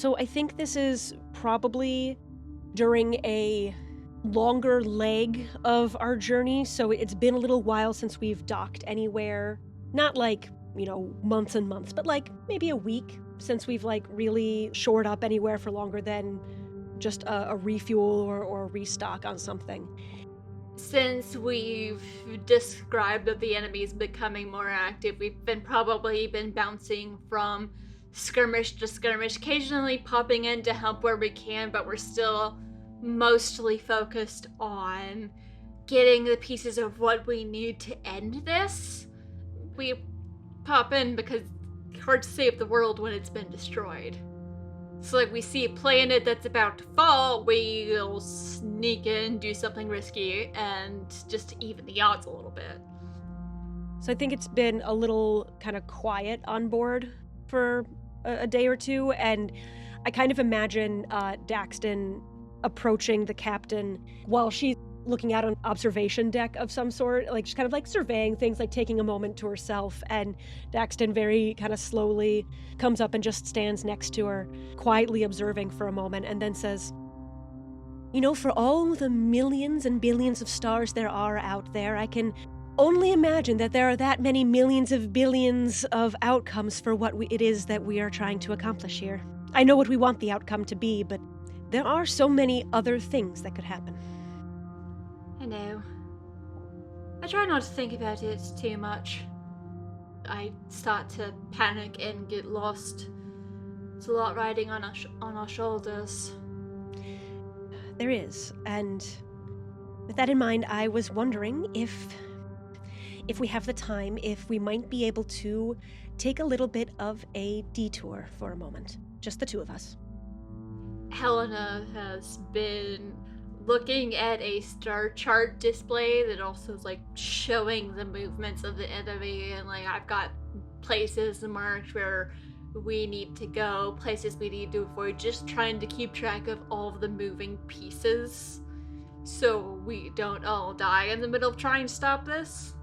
So I think this is probably during a longer leg of our journey. So it's been a little while since we've docked anywhere. Not like, months and months, but like maybe a week since we've like really shored up anywhere for longer than just a refuel or a restock on something. Since we've described that the enemy's becoming more active, we've probably been bouncing from skirmish to skirmish, occasionally popping in to help where we can, but we're still mostly focused on getting the pieces of what we need to end this. We pop in because it's hard to save the world when it's been destroyed. So, like, we see a planet that's about to fall, we'll sneak in, do something risky, and just to even the odds a little bit. So I think it's been a little kind of quiet on board for a day or two, and I kind of imagine Daxton approaching the captain while she's looking out on observation deck of some sort, like she's kind of like surveying things, like taking a moment to herself, and Daxton very kind of slowly comes up and just stands next to her, quietly observing for a moment, and then says, for all the millions and billions of stars there are out there, I can only imagine that there are that many millions of billions of outcomes for what it is that we are trying to accomplish here. I know what we want the outcome to be, but there are so many other things that could happen. I know. I try not to think about it too much. I start to panic and get lost. It's a lot riding on our shoulders. There is, and with that in mind, I was wondering if we have the time, if we might be able to take a little bit of a detour for a moment. Just the two of us. Helena has been looking at a star chart display that also is like showing the movements of the enemy, and like I've got places marked where we need to go, places we need to avoid, just trying to keep track of all of the moving pieces so we don't all die in the middle of trying to stop this.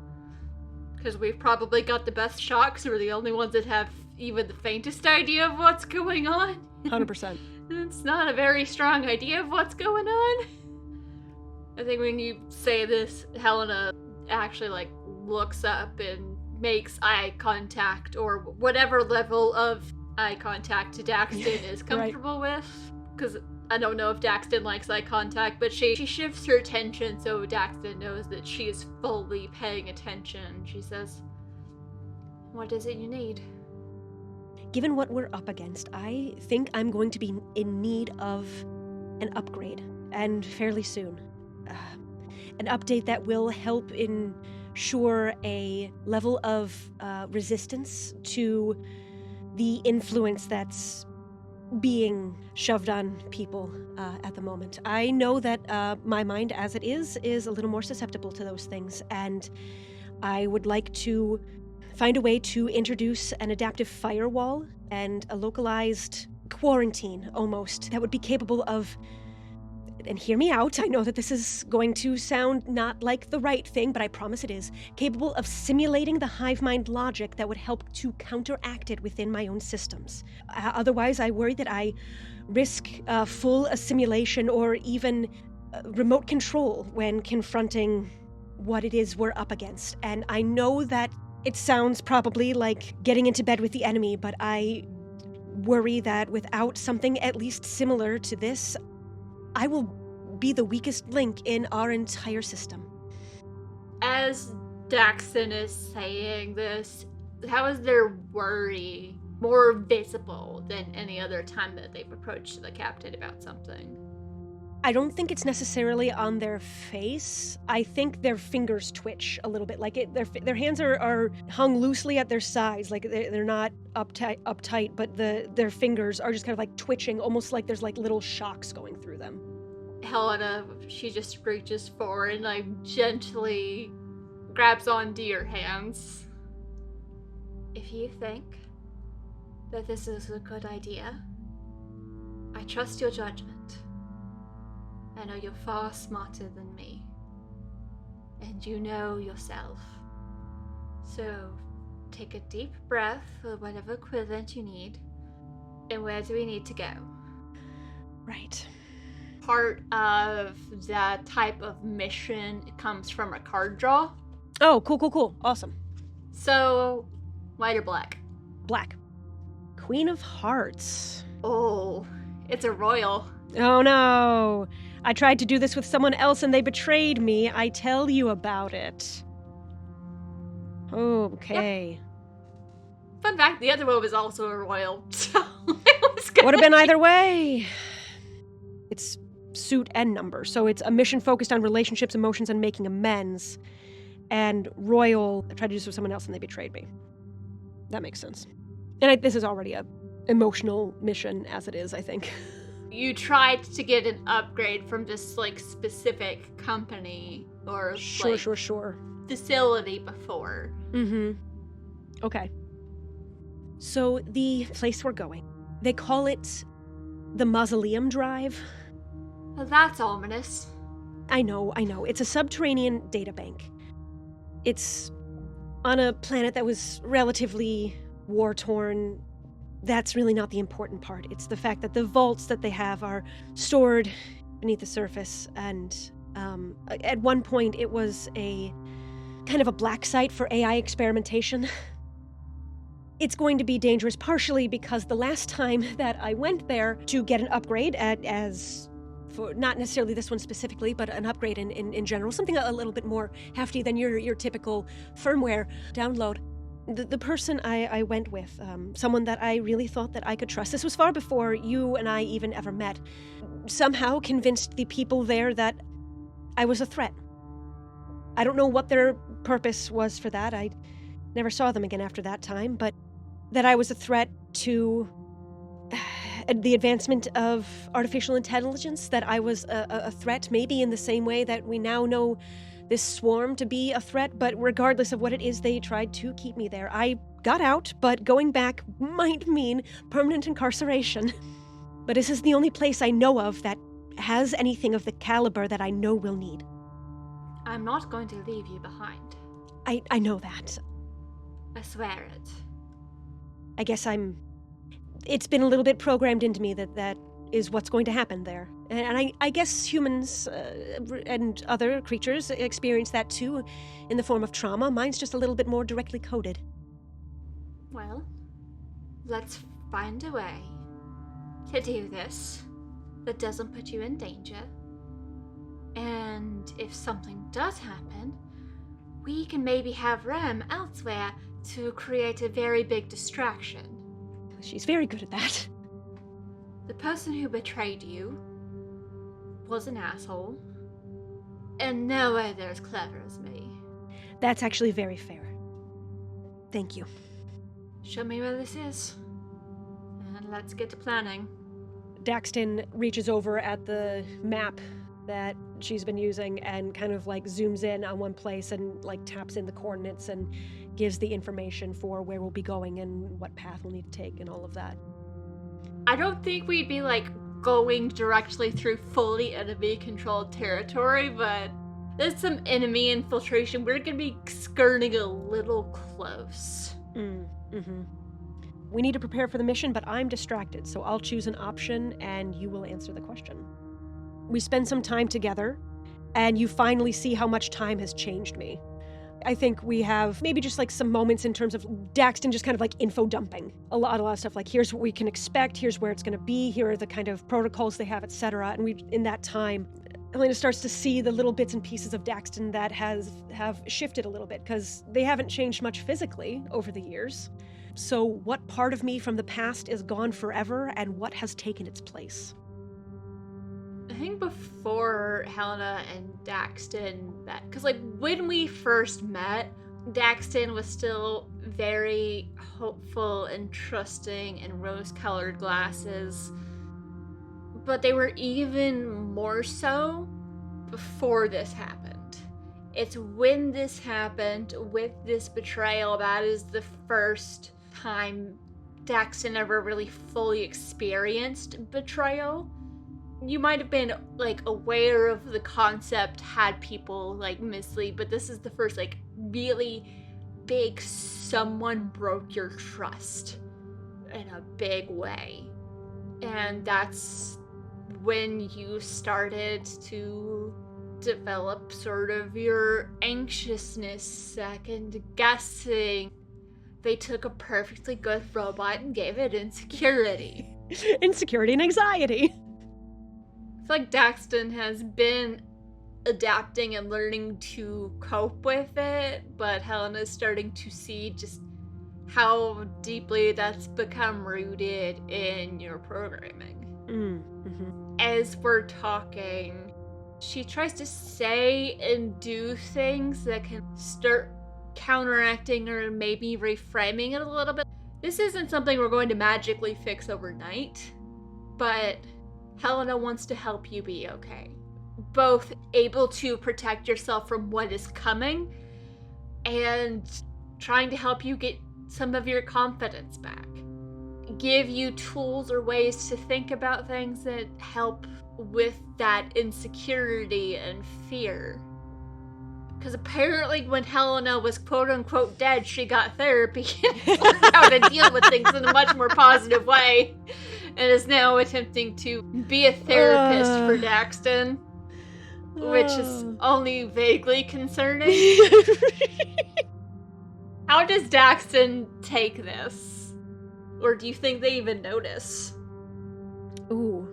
Because we've probably got the best shot because we're the only ones that have even the faintest idea of what's going on. 100%. It's not a very strong idea of what's going on. I think when you say this, Helena actually like looks up and makes eye contact, or whatever level of eye contact Daxton is comfortable with. Because I don't know if Daxton likes eye contact, but she shifts her attention so Daxton knows that she is fully paying attention. She says, "What is it you need?" Given what we're up against, I think I'm going to be in need of an upgrade, and fairly soon. An update that will help ensure a level of resistance to the influence that's being shoved on people at the moment. I know that my mind, as it is a little more susceptible to those things, and I would like to find a way to introduce an adaptive firewall and a localized quarantine, almost, that would be capable of, and hear me out, I know that this is going to sound not like the right thing, but I promise it is, capable of simulating the hive mind logic that would help to counteract it within my own systems. Otherwise, I worry that I risk full assimilation or even remote control when confronting what it is we're up against. And I know that it sounds probably like getting into bed with the enemy, but I worry that without something at least similar to this, I will be the weakest link in our entire system. As Daxton is saying this, how is their worry more visible than any other time that they've approached the captain about something? I don't think it's necessarily on their face. I think their fingers twitch a little bit. Like their hands are hung loosely at their sides. Like they're not uptight, but their fingers are just kind of like twitching, almost like there's like little shocks going through them. Helena, she just reaches forward and like gently grabs onto your hands. If you think that this is a good idea, I trust your judgment. I know you're far smarter than me, and you know yourself. So take a deep breath or whatever equivalent you need, And where do we need to go? Right. Part of the type of mission comes from a card draw. Oh, cool. Awesome. So, white or black? Black. Queen of Hearts. Oh, it's a royal. Oh no. I tried to do this with someone else and they betrayed me. I tell you about it. Okay. Yep. Fun fact, the other one was also a royal, so it was good. Would have been either way. It's suit and number, so it's a mission focused on relationships, emotions, and making amends. And royal, I tried to do this with someone else and they betrayed me. That makes sense. And this is already a emotional mission as it is, I think. You tried to get an upgrade from this, like, specific company or, Sure. facility before. Mm-hmm. Okay. So the place we're going, they call it the Mausoleum Drive. Well, that's ominous. I know. It's a subterranean databank. It's on a planet that was relatively war-torn. That's really not the important part. It's the fact that the vaults that they have are stored beneath the surface, and at one point it was a kind of a black site for AI experimentation. It's going to be dangerous partially because the last time that I went there to get an upgrade for not necessarily this one specifically, but an upgrade in general, something a little bit more hefty than your typical firmware download. The person I went with, someone that I really thought that I could trust, this was far before you and I even ever met, somehow convinced the people there that I was a threat. I don't know what their purpose was for that. I never saw them again after that time, but that I was a threat to the advancement of artificial intelligence, that I was a threat, maybe in the same way that we now know this swarm to be a threat, but regardless of what it is, they tried to keep me there. I got out, but going back might mean permanent incarceration. But this is the only place I know of that has anything of the caliber that I know we'll need. I'm not going to leave you behind. I know that. I swear it. I guess it's been a little bit programmed into me that is what's going to happen there. And I guess humans and other creatures experience that too in the form of trauma. Mine's just a little bit more directly coded. Well, let's find a way to do this that doesn't put you in danger. And if something does happen, we can maybe have Rem elsewhere to create a very big distraction. She's very good at that. The person who betrayed you was an asshole, and no way they're as clever as me. That's actually very fair. Thank you. Show me where this is, and let's get to planning. Daxton reaches over at the map that she's been using and kind of like zooms in on one place and like taps in the coordinates and gives the information for where we'll be going and what path we'll need to take and all of that. I don't think we'd be like going directly through fully enemy controlled territory, but there's some enemy infiltration. We're gonna be skirting a little close. Mm-hmm. We need to prepare for the mission, but I'm distracted, so I'll choose an option and you will answer the question. We spend some time together, and you finally see how much time has changed me. I think we have maybe just like some moments in terms of Daxton just kind of like info dumping. A lot of stuff like, here's what we can expect, here's where it's going to be, here are the kind of protocols they have, etc. And in that time, Helena starts to see the little bits and pieces of Daxton that have shifted a little bit, because they haven't changed much physically over the years. So what part of me from the past is gone forever, and what has taken its place? I think before Helena and Daxton met, because like when we first met, Daxton was still very hopeful and trusting and rose-colored glasses, but they were even more so before this happened. It's when this happened with this betrayal that is the first time Daxton ever really fully experienced betrayal. You might have been like aware of the concept, had people like mislead, but this is the first like really big someone broke your trust in a big way. And that's when you started to develop sort of your anxiousness, second guessing. They took a perfectly good robot and gave it insecurity. Insecurity and anxiety. I feel like Daxton has been adapting and learning to cope with it, but Helena's starting to see just how deeply that's become rooted in your programming. Mm-hmm. As we're talking, she tries to say and do things that can start counteracting or maybe reframing it a little bit. This isn't something we're going to magically fix overnight, but Helena wants to help you be okay. Both able to protect yourself from what is coming and trying to help you get some of your confidence back. Give you tools or ways to think about things that help with that insecurity and fear. Because apparently when Helena was quote-unquote dead, she got therapy and learned how to deal with things in a much more positive way, and is now attempting to be a therapist for Daxton, which is only vaguely concerning. How does Daxton take this? Or do you think they even notice? Ooh.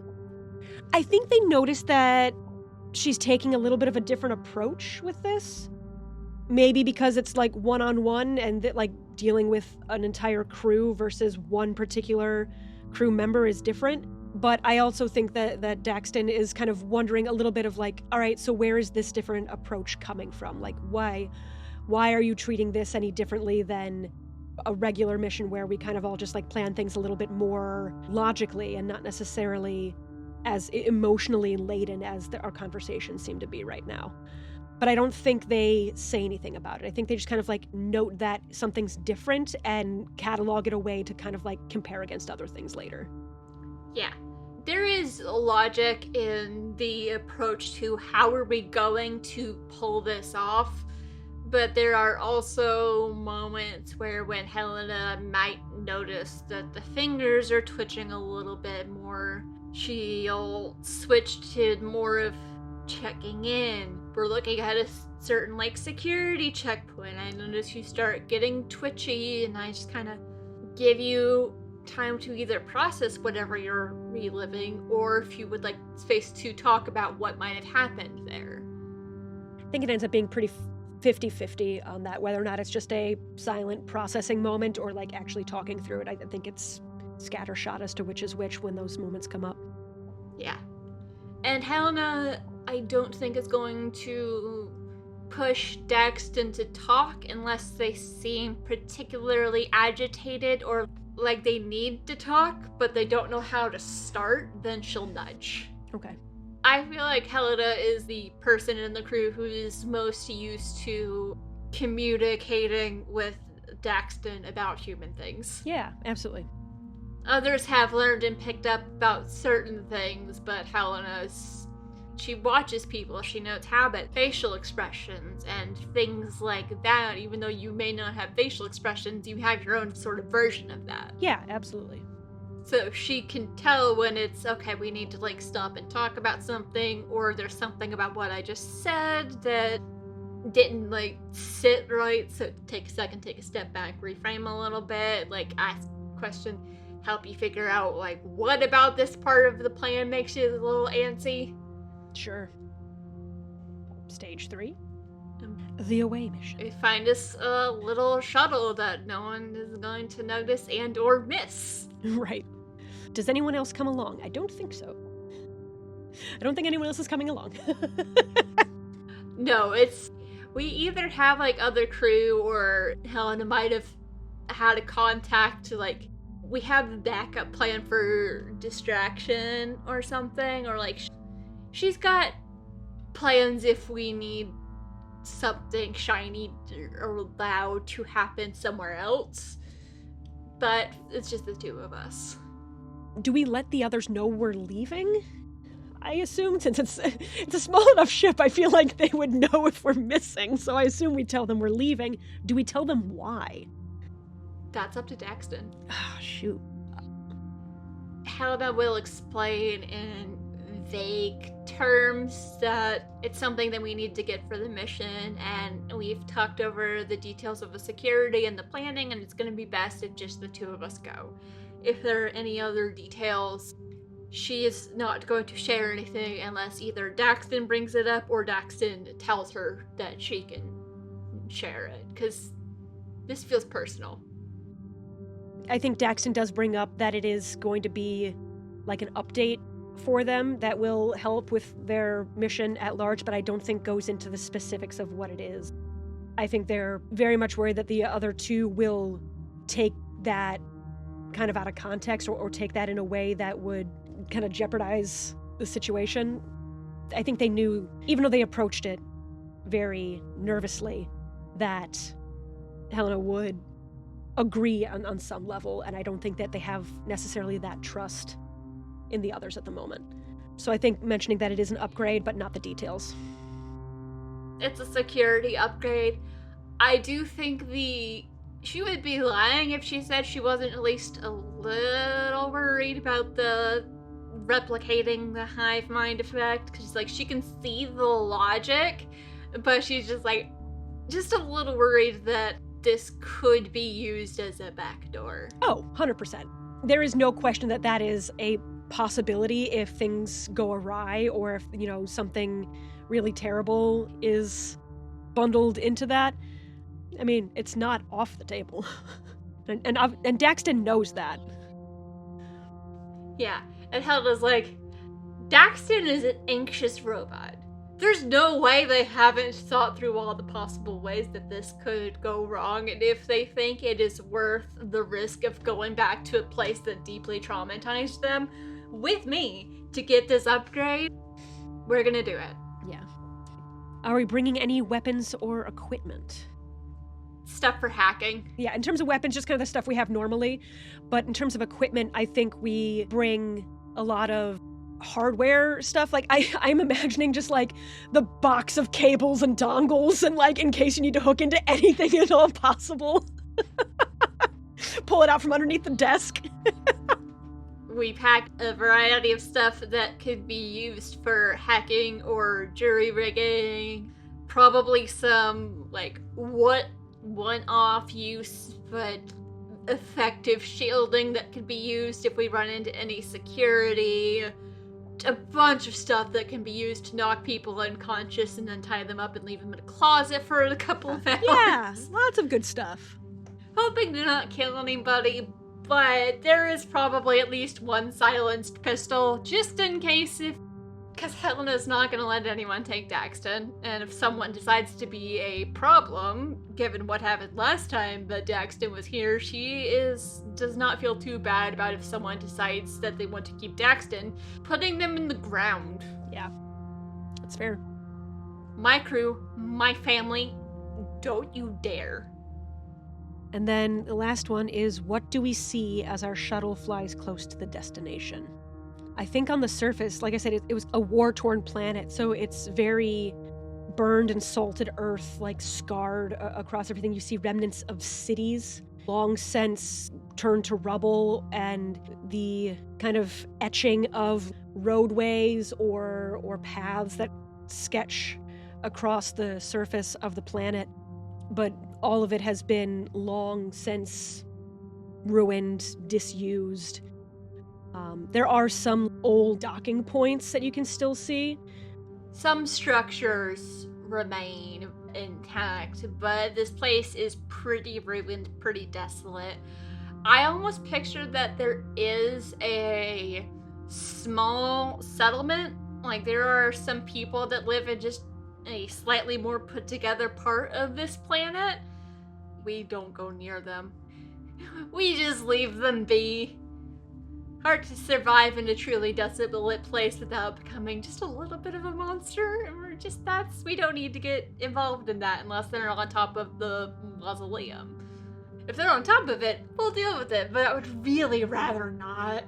I think they notice that she's taking a little bit of a different approach with this. Maybe because it's like one-on-one and that like dealing with an entire crew versus one particular crew member is different. But I also think that Daxton is kind of wondering a little bit of like, all right, so where is this different approach coming from? Like, why are you treating this any differently than a regular mission where we kind of all just like plan things a little bit more logically and not necessarily as emotionally laden as our conversations seem to be right now. But I don't think they say anything about it. I think they just kind of like note that something's different and catalog it away to kind of like compare against other things later. Yeah. There is logic in the approach to how are we going to pull this off, but there are also moments where when Helena might notice that the fingers are twitching a little bit more, she'll switch to more of checking in. We're looking at a certain like security checkpoint. I notice you start getting twitchy, and I just kind of give you time to either process whatever you're reliving, or if you would like space to talk about what might have happened there. I think it ends up being pretty 50-50 on that, whether or not it's just a silent processing moment or like actually talking through it. I think it's scattershot as to which is which when those moments come up. Yeah. And Helena, I don't think is going to push Daxton to talk unless they seem particularly agitated or like they need to talk, but they don't know how to start, then she'll nudge. Okay. I feel like Helena is the person in the crew who is most used to communicating with Daxton about human things. Yeah, absolutely. Others have learned and picked up about certain things, but she watches people, she notes habits, facial expressions, and things like that. Even though you may not have facial expressions, you have your own sort of version of that. Yeah, absolutely. So she can tell when it's, okay, we need to like stop and talk about something, or there's something about what I just said that didn't like sit right, so take a second, take a step back, reframe a little bit, like ask a question, help you figure out like what about this part of the plan makes you a little antsy. Sure. Stage 3. The away mission. We find us a little shuttle that no one is going to notice and or miss. Right. Does anyone else come along? I don't think so. I don't think anyone else is coming along. No, we either have like other crew or Helena might have had a contact to like, we have a backup plan for distraction or something, or like she's got plans if we need something shiny or loud to happen somewhere else. But it's just the two of us. Do we let the others know we're leaving? I assume, since it's a small enough ship, I feel like they would know if we're missing, so I assume we tell them we're leaving. Do we tell them why? That's up to Daxton. Ah, shoot. Helena will explain in vague terms that it's something that we need to get for the mission, and we've talked over the details of the security and the planning, and it's going to be best if just the two of us go. If there are any other details, she is not going to share anything unless either Daxton brings it up or Daxton tells her that she can share it, because this feels personal. I think Daxton does bring up that it is going to be like an update for them that will help with their mission at large, but I don't think goes into the specifics of what it is. I think they're very much worried that the other two will take that kind of out of context or take that in a way that would kind of jeopardize the situation. I think they knew, even though they approached it very nervously, that Helena would agree on some level, and I don't think that they have necessarily that trust in the others at the moment. So I think mentioning that it is an upgrade, but not the details. It's a security upgrade. I do think she would be lying if she said she wasn't at least a little worried about the replicating the hive mind effect, because like she can see the logic, but she's just like just a little worried that this could be used as a backdoor. Oh, 100%. There is no question that that is a possibility if things go awry, or if, something really terrible is bundled into that. I mean, it's not off the table. and Daxton knows that. Yeah, and Helena's like, Daxton is an anxious robot. There's no way they haven't thought through all the possible ways that this could go wrong, and if they think it is worth the risk of going back to a place that deeply traumatized them with me to get this upgrade, we're gonna do it. Yeah. Are we bringing any weapons or equipment? Stuff for hacking. Yeah, in terms of weapons, just kind of the stuff we have normally. But in terms of equipment, I think we bring a lot of hardware stuff. Like, I'm imagining just like the box of cables and dongles, and like in case you need to hook into anything at all possible. Pull it out from underneath the desk. We pack a variety of stuff that could be used for hacking or jury rigging. Probably some like one-off use but effective shielding that could be used if we run into any security. A bunch of stuff that can be used to knock people unconscious and then tie them up and leave them in a closet for a couple of hours. Yeah, lots of good stuff. Hoping to not kill anybody, but there is probably at least one silenced pistol, just in case because Helena's not going to let anyone take Daxton, and if someone decides to be a problem, given what happened last time that Daxton was here, does not feel too bad about if someone decides that they want to keep Daxton, putting them in the ground. Yeah, that's fair. My crew, my family, don't you dare. And then the last one is, what do we see as our shuttle flies close to the destination? I think on the surface, like I said, it was a war-torn planet, so it's very burned and salted earth, like scarred across everything. You see remnants of cities, long since turned to rubble, and the kind of etching of roadways or paths that sketch across the surface of the planet. But all of it has been long since ruined, disused. There are some old docking points that you can still see. Some structures remain intact, but this place is pretty ruined, pretty desolate. I almost pictured that there is a small settlement. Like, there are some people that live in just a slightly more put together part of this planet. We don't go near them. We just leave them be. Hard to survive in a truly desolate place without becoming just a little bit of a monster. And we don't need to get involved in that unless they're on top of the mausoleum. If they're on top of it, we'll deal with it, but I would really rather not.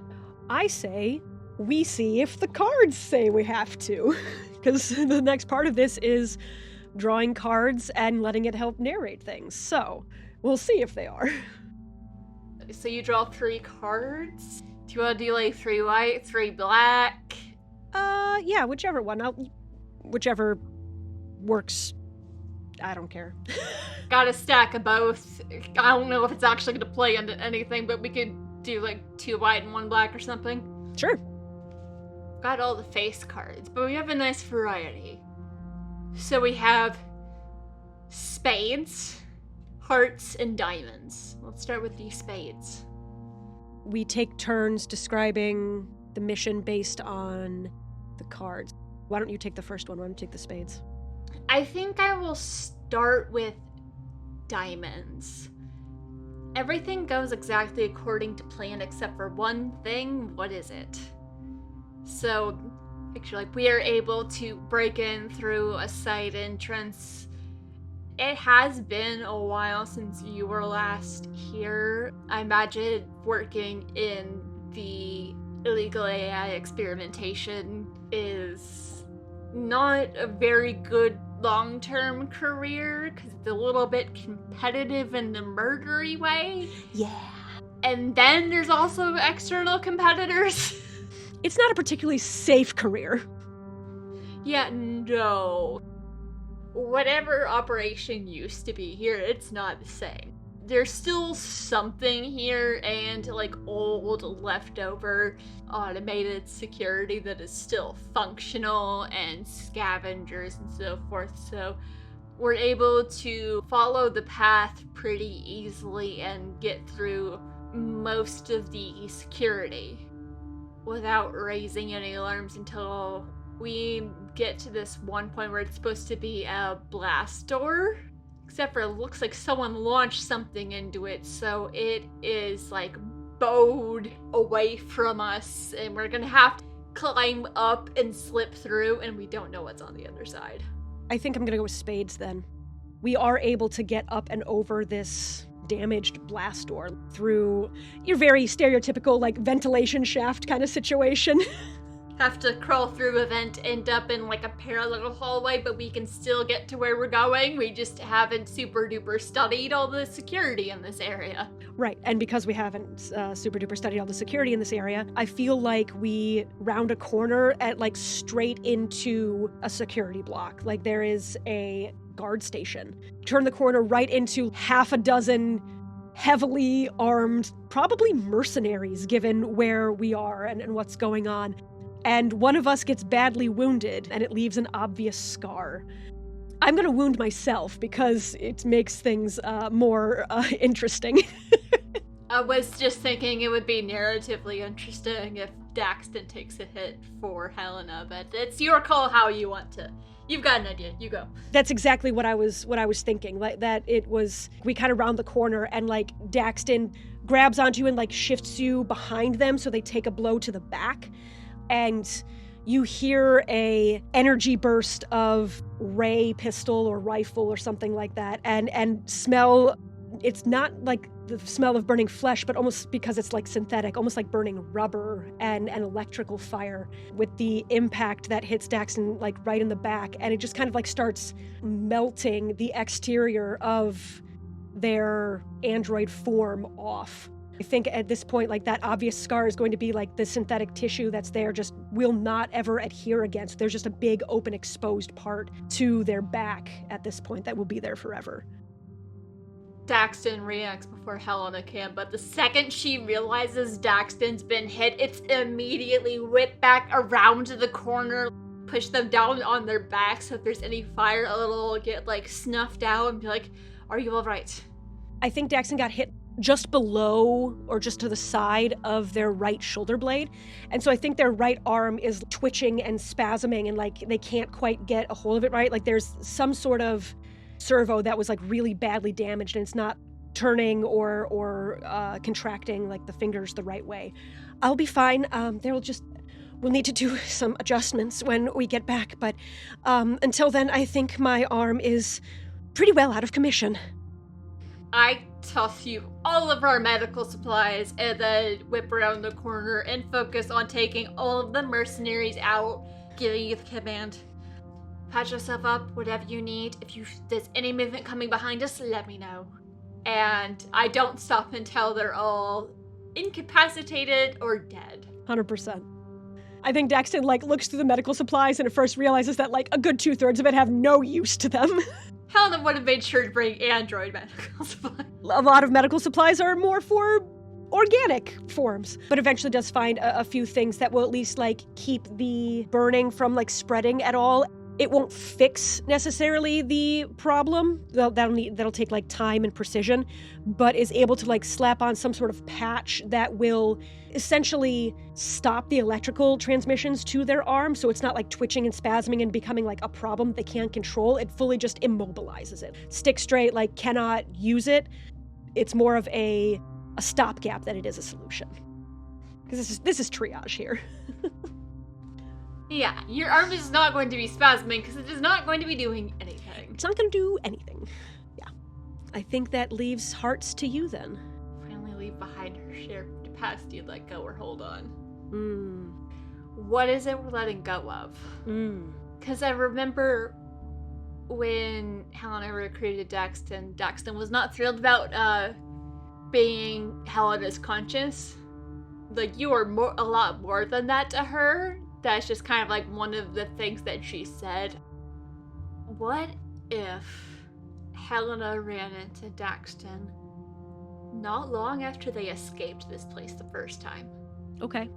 I say we see if the cards say we have to, because the next part of this is drawing cards and letting it help narrate things. So we'll see if they are. So you draw 3 cards. Do you want to do like 3 white, 3 black? Yeah, whichever one. Whichever works. I don't care. Got a stack of both. I don't know if it's actually going to play into anything, but we could do like 2 white and 1 black or something. Sure. Got all the face cards, but we have a nice variety. So we have spades, hearts, and diamonds. Let's start with these spades. We take turns describing the mission based on the cards. Why don't you take the first one? Why don't you take the spades? I think I will start with diamonds. Everything goes exactly according to plan except for one thing. What is it? So, picture like we are able to break in through a side entrance. It has been a while since you were last here. I imagine working in the illegal AI experimentation is not a very good long-term career because it's a little bit competitive in the murdery way. Yeah. And then there's also external competitors. It's not a particularly safe career. Yeah, no. Whatever operation used to be here, it's not the same. There's still something here and like old leftover automated security that is still functional and scavengers and so forth. So we're able to follow the path pretty easily and get through most of the security without raising any alarms until we get to this one point where it's supposed to be a blast door. Except for it looks like someone launched something into it, so it is like bowed away from us, and we're gonna have to climb up and slip through, and we don't know what's on the other side. I think I'm gonna go with spades then. We are able to get up and over this damaged blast door through your very stereotypical like ventilation shaft kind of situation. Have to crawl through a vent, end up in like a parallel hallway, but we can still get to where we're going. We just haven't super duper studied all the security in this area. Right, and because we haven't super duper studied all the security in this area, I feel like we round a corner at like straight into a security block. Like there is a guard station. Turn the corner right into half a dozen heavily armed, probably mercenaries given where we are and what's going on. And one of us gets badly wounded, and it leaves an obvious scar. I'm gonna wound myself because it makes things more interesting. I was just thinking it would be narratively interesting if Daxton takes a hit for Helena, but it's your call how you want to. You've got an idea. You go. That's exactly what I was thinking. Like that, it was we kind of round the corner, and like Daxton grabs onto you and like shifts you behind them, so they take a blow to the back. And you hear a energy burst of ray pistol or rifle or something like that, and smell. It's not like the smell of burning flesh, but almost because it's like synthetic, almost like burning rubber and an electrical fire with the impact that hits Daxton like right in the back, and it just kind of like starts melting the exterior of their android form off. I think at this point, like that obvious scar is going to be like the synthetic tissue that's there just will not ever adhere again. So there's just a big open exposed part to their back at this point that will be there forever. Daxton reacts before Helena can, but the second she realizes Daxton's been hit, it's immediately whipped back around the corner, push them down on their back so if there's any fire, it'll get like snuffed out and be like, are you all right? I think Daxton got hit just below or just to the side of their right shoulder blade. And so I think their right arm is twitching and spasming and like they can't quite get a hold of it right. Like there's some sort of servo that was like really badly damaged and it's not turning or contracting like the fingers the right way. I'll be fine. We'll need to do some adjustments when we get back. But until then, I think my arm is pretty well out of commission. I toss you all of our medical supplies and then whip around the corner and focus on taking all of the mercenaries out, giving you the command. Patch yourself up, whatever you need. If there's any movement coming behind us, let me know. And I don't stop until they're all incapacitated or dead. 100%. I think Daxton, looks through the medical supplies and at first realizes that, a good 2/3 of it have no use to them. Helena would have made sure to bring android medical supplies. A lot of medical supplies are more for organic forms, but eventually does find a few things that will at least, keep the burning from, spreading at all. It won't fix necessarily the problem. That'll take time and precision, but is able to slap on some sort of patch that will essentially stop the electrical transmissions to their arm, so it's not twitching and spasming and becoming a problem they can't control. It fully just immobilizes it. Stick straight, cannot use it. It's more of a stopgap than it is a solution. Because this is triage here. Yeah, your arm is not going to be spasming because it is not going to be doing anything. It's not going to do anything. Yeah. I think that leaves hearts to you then. Finally leave behind her shared capacity to let go or hold on. Mm. What is it we're letting go of? Because I remember when Helena recruited Daxton, Daxton was not thrilled about being Helena's conscience. You are a lot more than that to her. That's just kind of one of the things that she said. What if Helena ran into Daxton not long after they escaped this place the first time? Okay.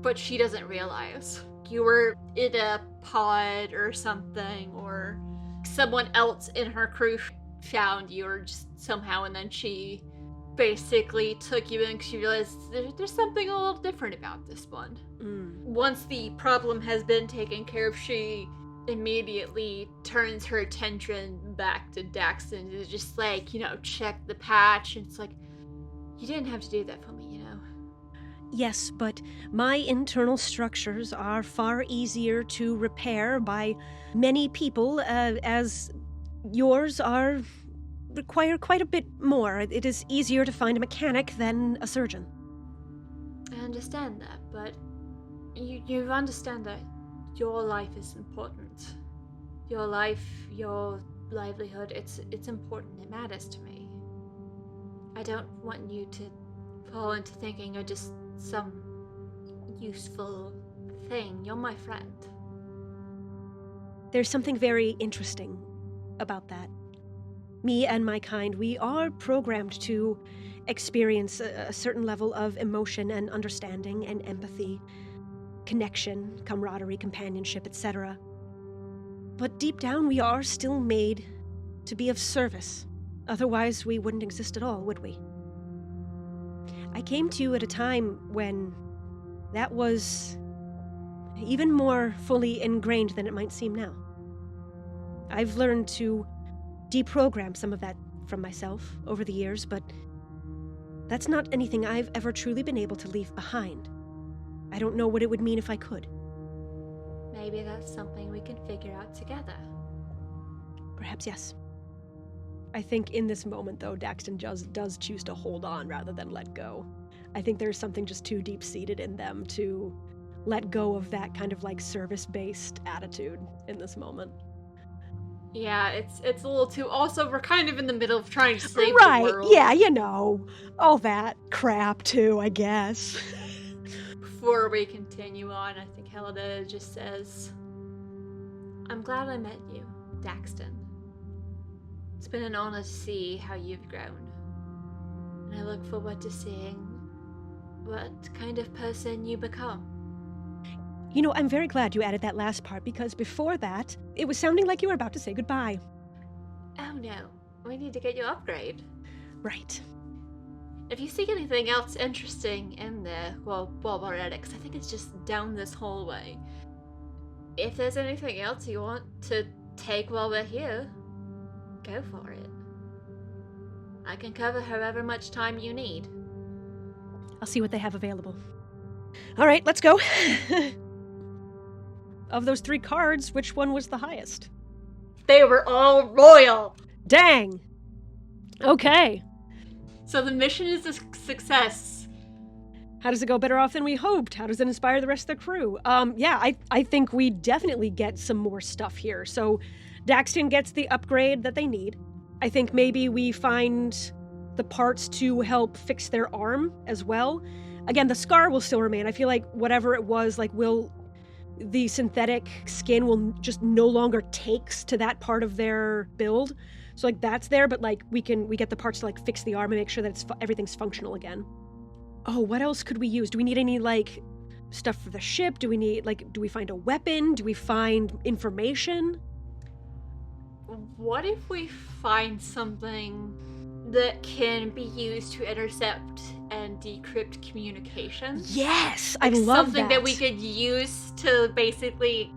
But she doesn't realize. You were in a pod or something, or someone else in her crew found you, or just somehow, and then she basically took you in because she realized there's something a little different about this one. Once the problem has been taken care of, she immediately turns her attention back to Daxton. It's just check the patch. And it's you didn't have to do that for me, Yes, but my internal structures are far easier to repair by many people, as yours require quite a bit more. It is easier to find a mechanic than a surgeon. I understand that, but you understand that your life is important. Your life, your livelihood, it's important. It matters to me. I don't want you to fall into thinking you're just some useful thing. You're my friend. There's something very interesting about that. Me and my kind, we are programmed to experience a certain level of emotion and understanding and empathy, connection, camaraderie, companionship, etc. But deep down, we are still made to be of service. Otherwise, we wouldn't exist at all, would we? I came to you at a time when that was even more fully ingrained than it might seem now. I've learned to deprogram some of that from myself over the years, but that's not anything I've ever truly been able to leave behind. I don't know what it would mean if I could. Maybe that's something we can figure out together. Perhaps yes. I think in this moment, though, Daxton does choose to hold on rather than let go. I think there's something just too deep-seated in them to let go of that kind of service-based attitude in this moment. Yeah, it's a little too... Also, we're kind of in the middle of trying to save the world. Right, yeah, all that crap, too, I guess. Before we continue on, I think Helena just says, I'm glad I met you, Daxton. It's been an honor to see how you've grown. And I look forward to seeing what kind of person you become. I'm very glad you added that last part, because before that, it was sounding like you were about to say goodbye. Oh no, we need to get your upgrade. Right. If you see anything else interesting in there, well, while we're at it, 'cause I think it's just down this hallway. If there's anything else you want to take while we're here, go for it. I can cover however much time you need. I'll see what they have available. All right, let's go. Of those 3 cards, which one was the highest? They were all royal! Dang! Okay. So the mission is a success. How does it go better off than we hoped? How does it inspire the rest of the crew? I think we definitely get some more stuff here. So Daxton gets the upgrade that they need. I think maybe we find the parts to help fix their arm as well. Again, the scar will still remain. I feel like whatever it was, like, the synthetic skin will just no longer takes to that part of their build. So, like, that's there, but, like, we get the parts to, like, fix the arm and make sure that everything's functional again. Oh, what else could we use? Do we need any, like, stuff for the ship? Do we find a weapon? Do we find information? What if we find something that can be used to intercept and decrypt communications? Yes, I love something that we could use to basically,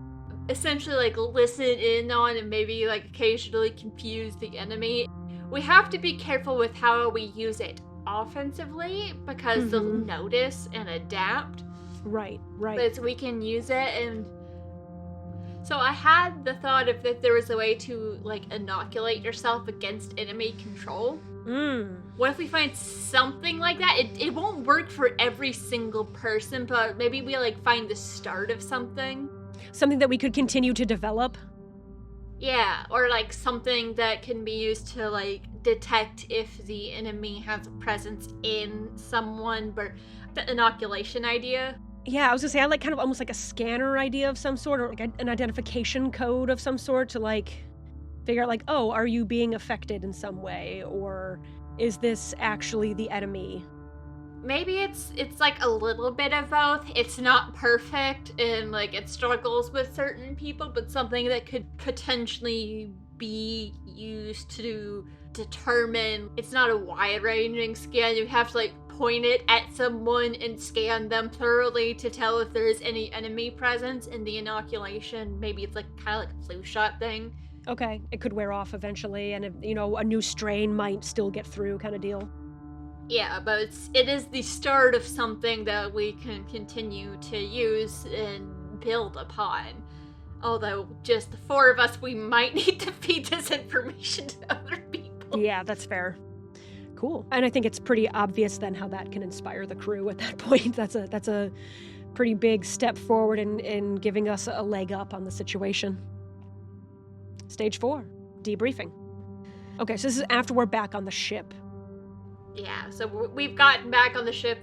essentially, like, listen in on and maybe, like, occasionally confuse the enemy. We have to be careful with how we use it offensively because they'll notice and adapt. Right. But we can use it, and so I had the thought of that there was a way to, like, inoculate yourself against enemy control. What if we find something like that? It won't work for every single person, but maybe we, like, find the start of something. Something that we could continue to develop? Yeah, or, like, something that can be used to, like, detect if the enemy has a presence in someone, but the inoculation idea. Yeah, I was gonna say, I like kind of almost like a scanner idea of some sort, or like an identification code of some sort to, like, figure out, like, oh, are you being affected in some way, or is this actually the enemy? Maybe it's like a little bit of both. It's not perfect and, like, it struggles with certain people, but something that could potentially be used to determine. It's not a wide-ranging scan. You have to, like, point it at someone and scan them thoroughly to tell if there is any enemy presence. In the inoculation, maybe it's like kind of like a flu shot thing. Okay, it could wear off eventually, and a new strain might still get through, kind of deal. Yeah, but it is the start of something that we can continue to use and build upon. Although, just the four of us, we might need to feed this information to other people. Yeah, that's fair. Cool. And I think it's pretty obvious then how that can inspire the crew at that point. That's a pretty big step forward in giving us a leg up on the situation. Stage 4, debriefing. Okay, so this is after we're back on the ship. Yeah, so we've gotten back on the ship.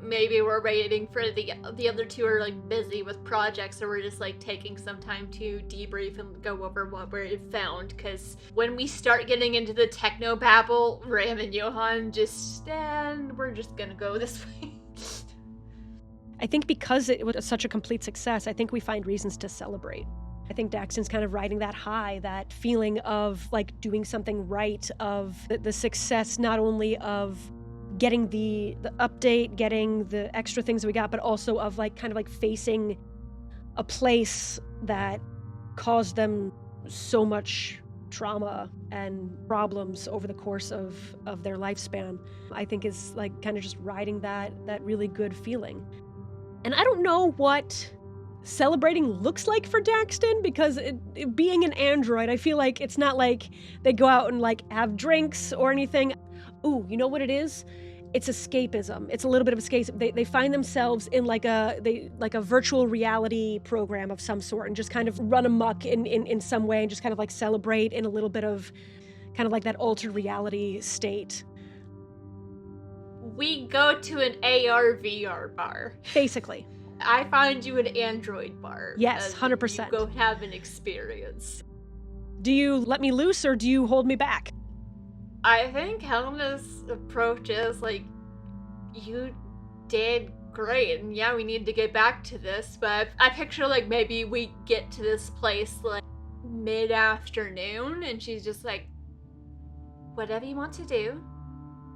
Maybe we're waiting for the other two are, like, busy with projects, so we're just, like, taking some time to debrief and go over what we found. Because when we start getting into the techno babble, Ram and Johan we're just gonna go this way. I think because it was such a complete success, I think we find reasons to celebrate. I think Daxton's kind of riding that high, that feeling of, like, doing something right, of the success not only of getting the update, getting the extra things we got, but also of, like, kind of like facing a place that caused them so much trauma and problems over the course of their lifespan. I think is, like, kind of just riding that really good feeling. And I don't know what celebrating looks like for Daxton, because it being an android, I feel like it's not like they go out and, like, have drinks or anything. Ooh, you know what it is? It's escapism. It's a little bit of escapism. They find themselves in like a virtual reality program of some sort and just kind of run amok in some way and just kind of, like, celebrate in a little bit of kind of like that altered reality state. We go to an AR VR bar. Basically. I find you an Android bar. Yes, 100%. You go have an experience. Do you let me loose or do you hold me back? I think Helena's approach is, like, you did great, and yeah, we need to get back to this, but I picture, like, maybe we get to this place, like, mid-afternoon, and she's just like, whatever you want to do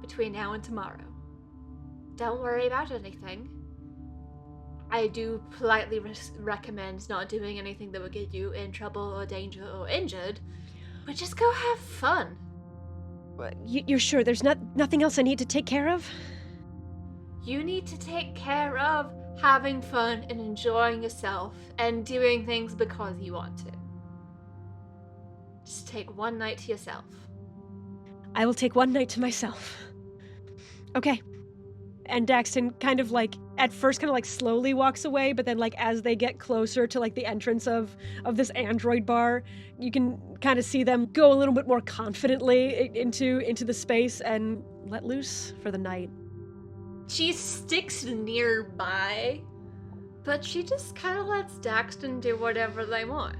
between now and tomorrow. Don't worry about anything. I do politely recommend not doing anything that would get you in trouble or danger or injured, but just go have fun. You're sure there's nothing else I need to take care of? You need to take care of having fun and enjoying yourself and doing things because you want to. Just take one night to yourself. I will take one night to myself. Okay. And Daxton kind of like, at first kind of like slowly walks away, but then like as they get closer to like the entrance of this android bar, you can kind of see them go a little bit more confidently into the space and let loose for the night. She sticks nearby, but she just kind of lets Daxton do whatever they want.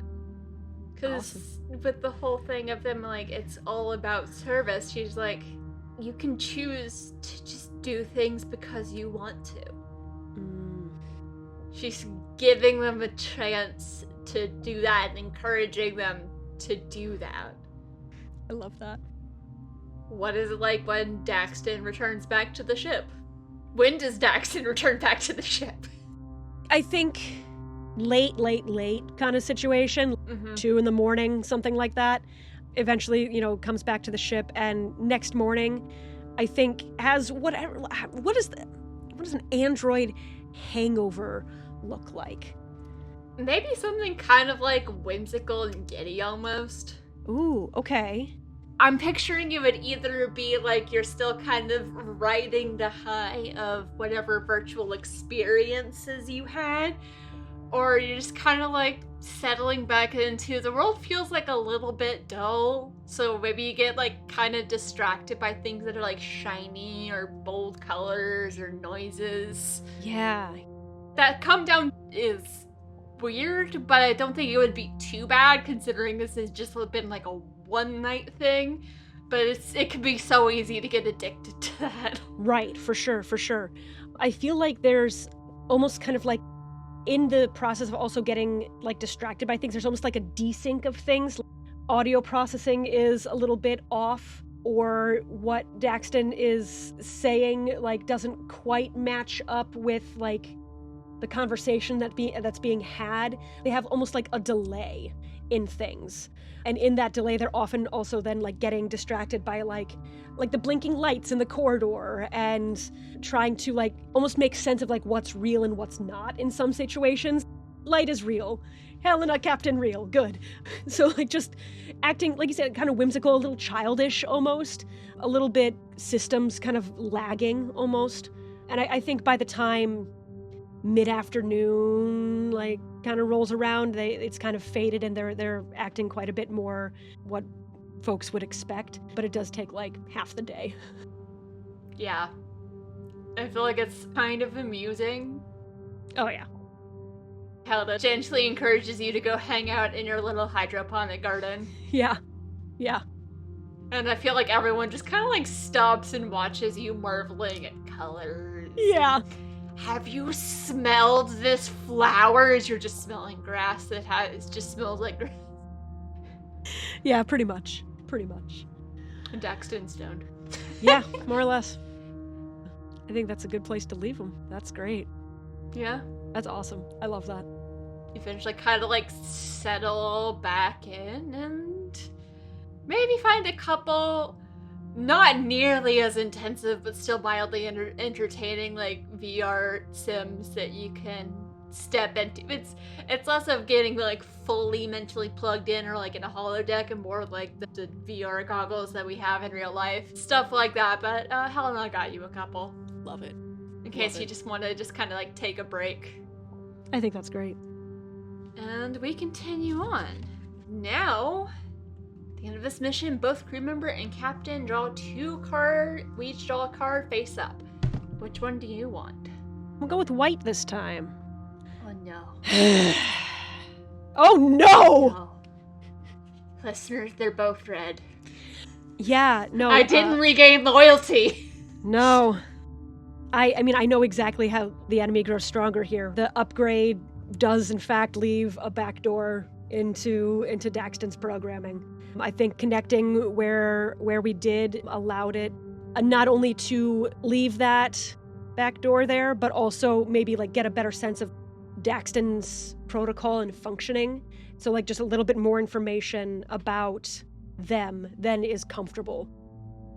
Because with the whole thing of them, like, it's all about service, she's like, you can choose to just do things because you want to. She's giving them a chance to do that and encouraging them to do that. I love that. What is it like when Daxton returns back to the ship? When does Daxton return back to the ship? I think late kind of situation. 2 a.m, something like that. Eventually, comes back to the ship, and next morning, I think has what does an android hangover look like? Maybe something kind of like whimsical and giddy almost. Ooh, okay. I'm picturing it would either be like you're still kind of riding the high of whatever virtual experiences you had, or you're just kind of like settling back into the world feels like a little bit dull, so maybe you get like kind of distracted by things that are like shiny or bold colors or noises. Yeah. That come down is weird, but I don't think it would be too bad considering this has just been like a one night thing, but it can be so easy to get addicted to that. Right, for sure. I feel like there's almost kind of like in the process of also getting like distracted by things, there's almost like a desync of things. Audio processing is a little bit off, or what Daxton is saying like doesn't quite match up with like the conversation that's being had. They have almost like a delay in things. And in that delay, they're often also then like getting distracted by like the blinking lights in the corridor and trying to like almost make sense of like what's real and what's not in some situations. Light is real. Helena, Captain real. Good. So like just acting, like you said, kind of whimsical, a little childish almost, a little bit systems kind of lagging almost. And I think by the time mid-afternoon like kind of rolls around, it's kind of faded and they're acting quite a bit more what folks would expect, but it does take like half the day. Yeah. I feel like it's kind of amusing. Oh yeah. How that gently encourages you to go hang out in your little hydroponic garden. Yeah. And I feel like everyone just kind of like stops and watches you marveling at colors. Yeah. Have you smelled this flower? As you're just smelling grass that just smells like grass. Yeah, pretty much. And Daxton stoned. Yeah, more or less. I think that's a good place to leave them. That's great. Yeah. That's awesome. I love that. You eventually kind of like settle back in and maybe find a couple not nearly as intensive but still mildly entertaining like VR sims that you can step into. It's less of getting like fully mentally plugged in or like in a holodeck and more like the VR goggles that we have in real life. Stuff like that, but Helena got you a couple. Love it. In case you just want to just kind of like take a break. I think that's great. And we continue on. Now, at the end of this mission, both crew member and captain draw we each draw a card face up. Which one do you want? We'll go with white this time. Oh no. Oh no! No. Listeners, they're both red. Yeah, no. I didn't regain loyalty. No. I mean, I know exactly how the enemy grows stronger here. The upgrade does, in fact, leave a backdoor into Daxton's programming. I think connecting where we did allowed it not only to leave that backdoor there, but also maybe like get a better sense of Daxton's protocol and functioning. So like just a little bit more information about them than is comfortable.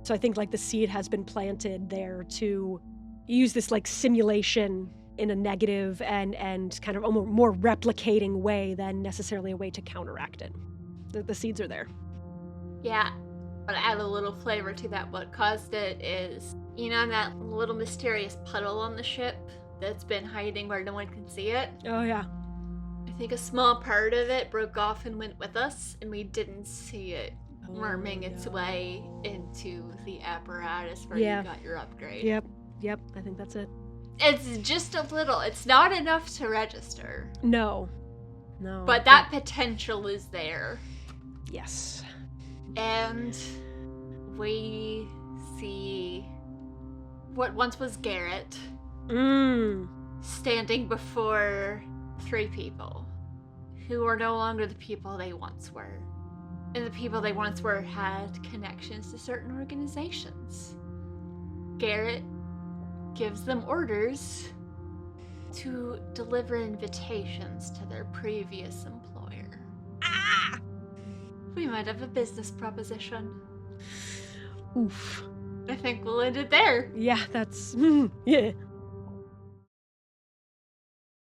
So I think like the seed has been planted there to use this like simulation in a negative and kind of a more replicating way than necessarily a way to counteract it. The seeds are there. Yeah. but add a little flavor to that. What caused it is, you know, that little mysterious puddle on the ship that's been hiding where no one can see it? Oh, yeah. I think a small part of it broke off and went with us, and we didn't see it worming its way into the apparatus where you got your upgrade. Yep, I think that's it. It's just a little. It's not enough to register. No. But that potential is there. Yes. And we see what once was Garrett standing before 3 people who are no longer the people they once were. And the people they once were had connections to certain organizations. Garrett gives them orders to deliver invitations to their previous employer. We might have a business proposition. Oof. I think we'll end it there. Yeah, that's... yeah.